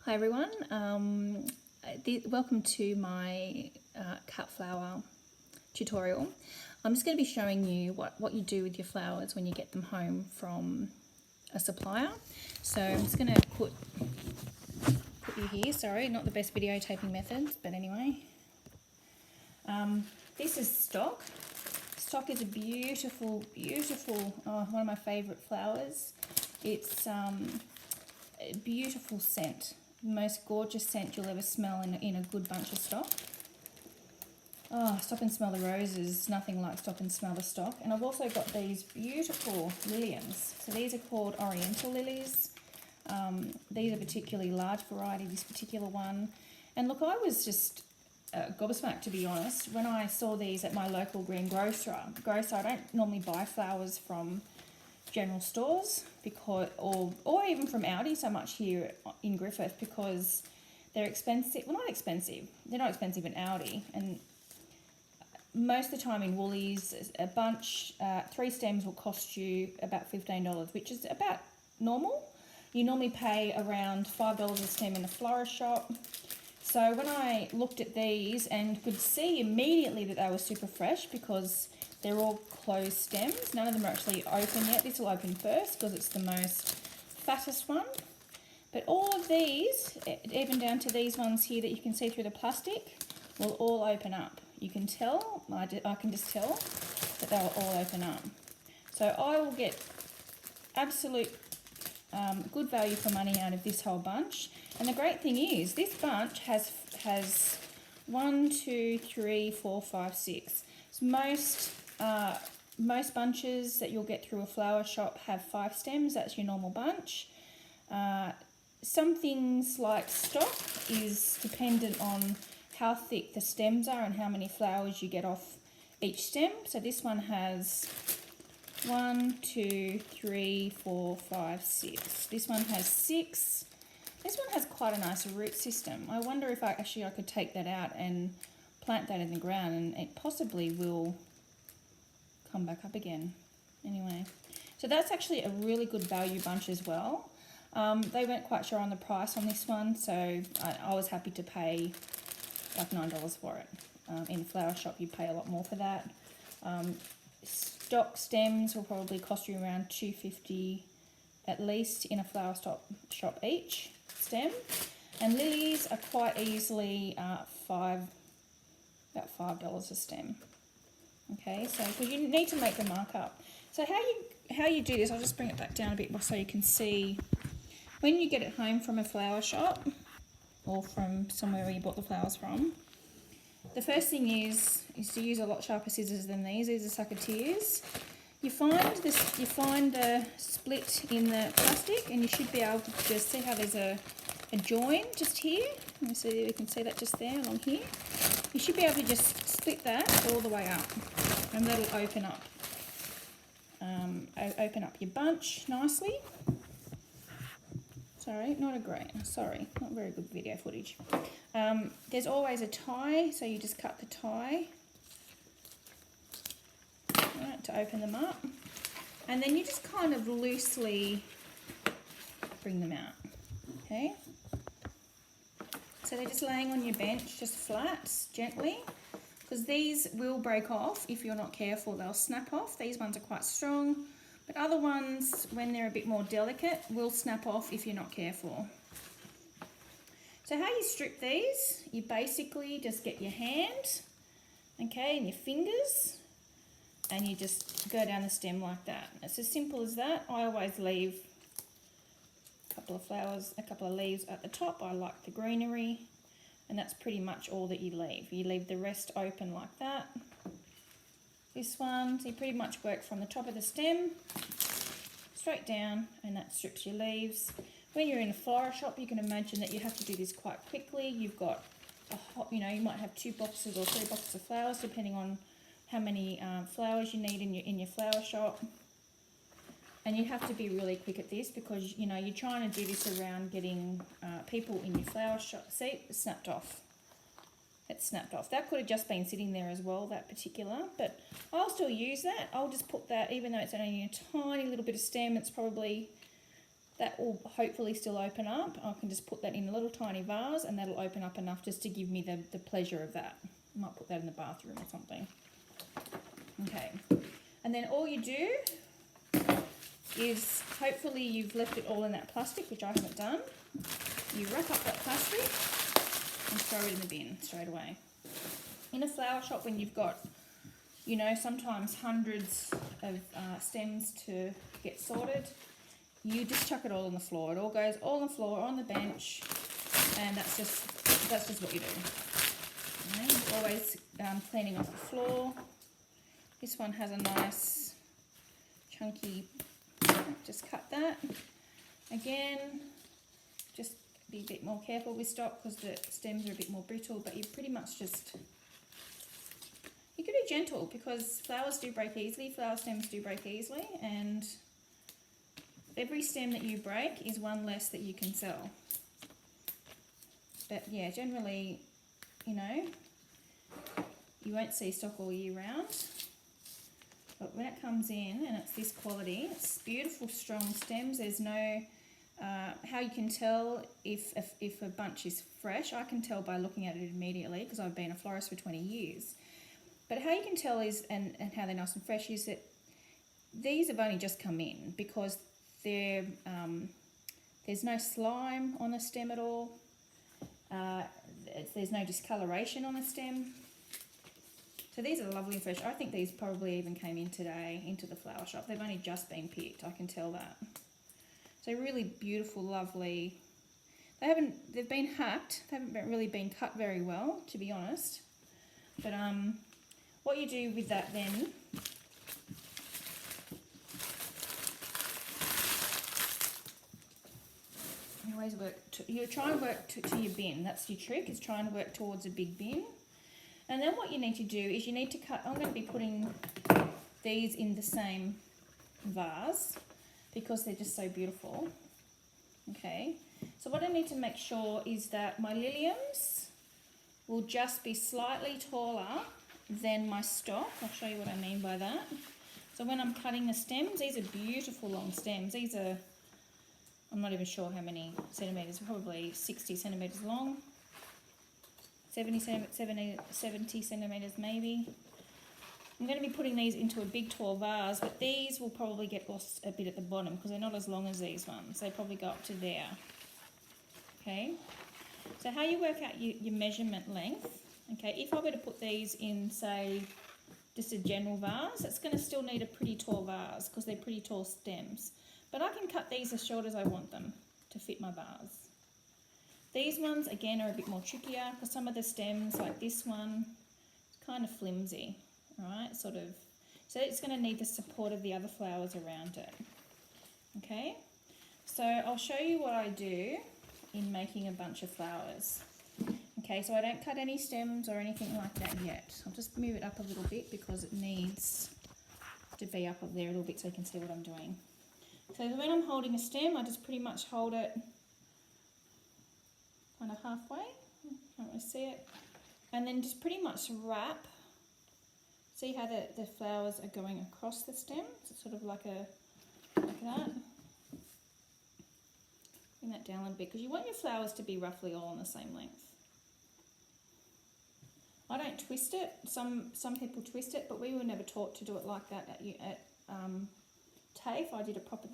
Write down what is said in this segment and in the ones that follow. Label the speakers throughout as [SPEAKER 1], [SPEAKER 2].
[SPEAKER 1] Hi everyone, welcome to my cut flower tutorial. I'm just going to be showing you what you do with your flowers when you get them home from a supplier. So I'm just going to put you here, sorry, not the best videotaping methods, but anyway. This is stock. Stock is a beautiful, one of my favourite flowers. It's a beautiful scent. The most gorgeous scent you'll ever smell in a good bunch of stock. Oh, stop and smell the roses. Nothing like stop and smell the stock. And I've also got these beautiful liliums. So these are called oriental lilies. These are particularly large variety, this particular one. And look, I was just gobsmacked, to be honest, when I saw these at my local green grocer. I don't normally buy flowers from general stores because or even from Aldi so much here in Griffith, because they're expensive. Well, not expensive, they're not expensive in Aldi, and most of the time in Woolies a bunch, 3 stems will cost you about $15, which is about normal. You normally pay around $5 a stem in a florist shop. So when I looked at these and could see immediately that they were super fresh because they're all closed stems. None of them are actually open yet. This will open first because it's the most fattest one. But all of these, even down to these ones here that you can see through the plastic, will all open up. You can tell, I can just tell that they will all open up. So I will get absolute good value for money out of this whole bunch. And the great thing is, this bunch has 1, 2, 3, 4, 5, 6. So most bunches that you'll get through a flower shop have 5 stems. That's your normal bunch. Some things like stock is dependent on how thick the stems are and how many flowers you get off each stem. So this one has 1, 2, 3, 4, 5, 6. This one has 6. This one has quite a nice root system. I wonder if I could take that out and plant that in the ground, and it possibly will come back up again. Anyway, so that's actually a really good value bunch as well. They weren't quite sure on the price on this one, so I was happy to pay like $9 for it. In a flower shop you pay a lot more for that. Stock stems will probably cost you around $2.50 at least in a flower shop each stem. And lilies are quite easily about $5 a stem. Okay, so you need to make the markup. So how you do this, I'll just bring it back down a bit so you can see. When you get it home from a flower shop or from somewhere where you bought the flowers from, the first thing is to use a lot sharper scissors than these. These are sucketeers. You find the split in the plastic, and you should be able to just see how there's a join just here. Let me see if you can see that just there along here. You should be able to just split that all the way up, and that'll open up your bunch nicely. Not very good video footage. There's always a tie, so you just cut the tie to open them up, and then you just kind of loosely bring them out. Okay, so they're just laying on your bench, just flat, gently, because these will break off if you're not careful. They'll snap off. These ones are quite strong, but other ones, when they're a bit more delicate, will snap off if you're not careful. So how you strip these, you basically just get your hand, okay, and your fingers, and you just go down the stem like that. It's as simple as that. I always leave a couple of leaves at the top. I like the greenery, and that's pretty much all that you leave. You leave the rest open like that. This one, so you pretty much work from the top of the stem straight down, and that strips your leaves. When you're in a flower shop, you can imagine that you have to do this quite quickly. You've got you might have 2 boxes or 3 boxes of flowers, depending on how many flowers you need in your flower shop. And you have to be really quick at this, because you're trying to do this around getting people in your flower shop. See, it snapped off. It's snapped off. That could have just been sitting there as well, that particular, but I'll still use that. I'll just put that, even though it's only a tiny little bit of stem, it's probably that will hopefully still open up. I can just put that in a little tiny vase and that'll open up enough just to give me the pleasure of that. I might put that in the bathroom or something. Okay, and then all you do is, hopefully you've left it all in that plastic, which I haven't done. You wrap up that plastic and throw it in the bin straight away. In a flower shop, when you've got, you know, sometimes hundreds of stems to get sorted, you just chuck it all on the floor. It all goes all on the floor, on the bench, and that's just what you do. Okay? Always cleaning off the floor. This one has a nice chunky, just cut that. Again, just be a bit more careful with stock because the stems are a bit more brittle, but you pretty much just, you can be gentle because flowers do break easily, flower stems do break easily, and every stem that you break is one less that you can sell. But yeah, generally, you know, you won't see stock all year round. But when it comes in and it's this quality, it's beautiful, strong stems. There's no, how you can tell if a bunch is fresh, I can tell by looking at it immediately because I've been a florist for 20 years. But how you can tell is, and how they're nice and fresh, is that these have only just come in because they're, there's no slime on the stem at all. There's no discoloration on the stem. So these are lovely and fresh. I think these probably even came in today into the flower shop. They've only just been picked, I can tell that. So really beautiful, lovely. They've been hacked. They haven't really been cut very well, to be honest. But what you do with that then, you always you try and work to your bin. That's your trick, is trying to work towards a big bin. And then what you need to do is you need to cut, I'm going to be putting these in the same vase because they're just so beautiful. Okay, so what I need to make sure is that my liliums will just be slightly taller than my stock. I'll show you what I mean by that. So when I'm cutting the stems, these are beautiful long stems. These are, I'm not even sure how many centimetres, probably 60 centimetres long. 70 centimetres maybe. I'm going to be putting these into a big tall vase, but these will probably get lost a bit at the bottom because they're not as long as these ones. They probably go up to there. Okay, so how you work out your measurement length, okay, if I were to put these in, say, just a general vase, it's going to still need a pretty tall vase because they're pretty tall stems. But I can cut these as short as I want them to fit my vase. These ones, again, are a bit more trickier because some of the stems, like this one, it's kind of flimsy, right? Sort of. So it's going to need the support of the other flowers around it. Okay? So I'll show you what I do in making a bunch of flowers. Okay, so I don't cut any stems or anything like that yet. I'll just move it up a little bit because it needs to be up there a little bit so you can see what I'm doing. So when I'm holding a stem, I just pretty much hold it kind of halfway, can't really see it, and then just pretty much wrap. See how the flowers are going across the stem? So it's sort of like that. Bring that down a little bit because you want your flowers to be roughly all on the same length. I don't twist it. Some people twist it, but we were never taught to do it like that at TAFE. I did a proper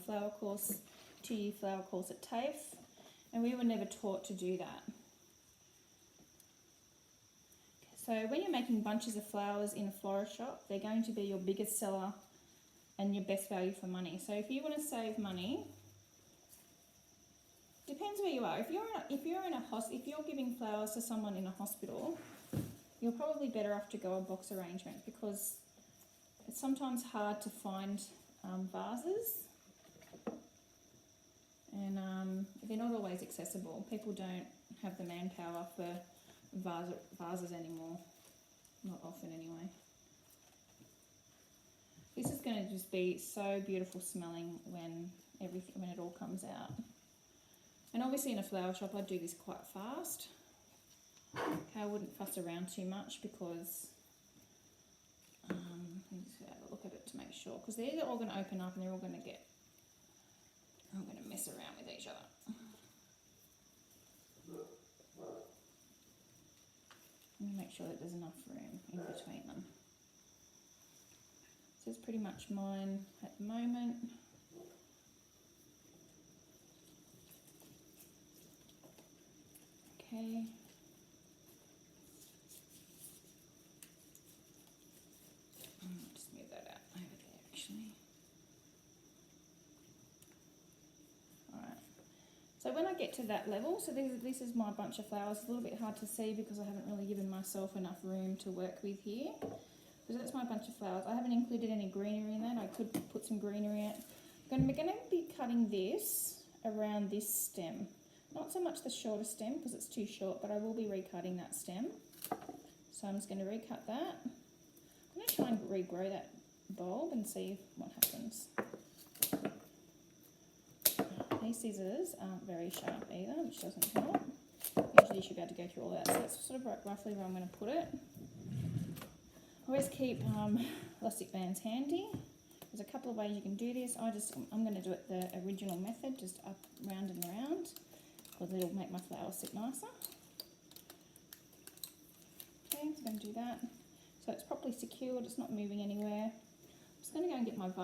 [SPEAKER 1] flower course, 2-year flower course at TAFE. And we were never taught to do that. So when you're making bunches of flowers in a florist shop, they're going to be your biggest seller and your best value for money. So if you want to save money, depends where you are. If you're giving flowers to someone in a hospital, you're probably better off to go a box arrangement because it's sometimes hard to find vases. And they're not always accessible. People don't have the manpower for vases anymore. Not often anyway. This is going to just be so beautiful smelling when it all comes out. And obviously in a flower shop I do this quite fast. Okay, I wouldn't fuss around too much because let me just have a look at it to make sure, because they're all going to open up and they're all going to get I'm going to mess around with each other. I'm going to make sure that there's enough room in between them. So it's pretty much mine at the moment. Okay. Just move that out over there actually. Alright. So when I get to that level, so this is my bunch of flowers. It's a little bit hard to see because I haven't really given myself enough room to work with here. So that's my bunch of flowers. I haven't included any greenery in that. I could put some greenery in. I'm going to be cutting this around this stem. Not so much the shorter stem because it's too short, but I will be recutting that stem. So I'm just going to recut that. I'm going to try and regrow that bulb and see what happens. These scissors aren't very sharp either, which doesn't help. Usually you should be able to go through all that. So that's sort of roughly where I'm going to put it. Always keep elastic bands handy. There's a couple of ways you can do this. I'm going to do it the original method, just up, round and round, because it'll make my flowers sit nicer. Okay, so I'm going to do that. So it's properly secured, it's not moving anywhere. I'm just going to go and get my vase.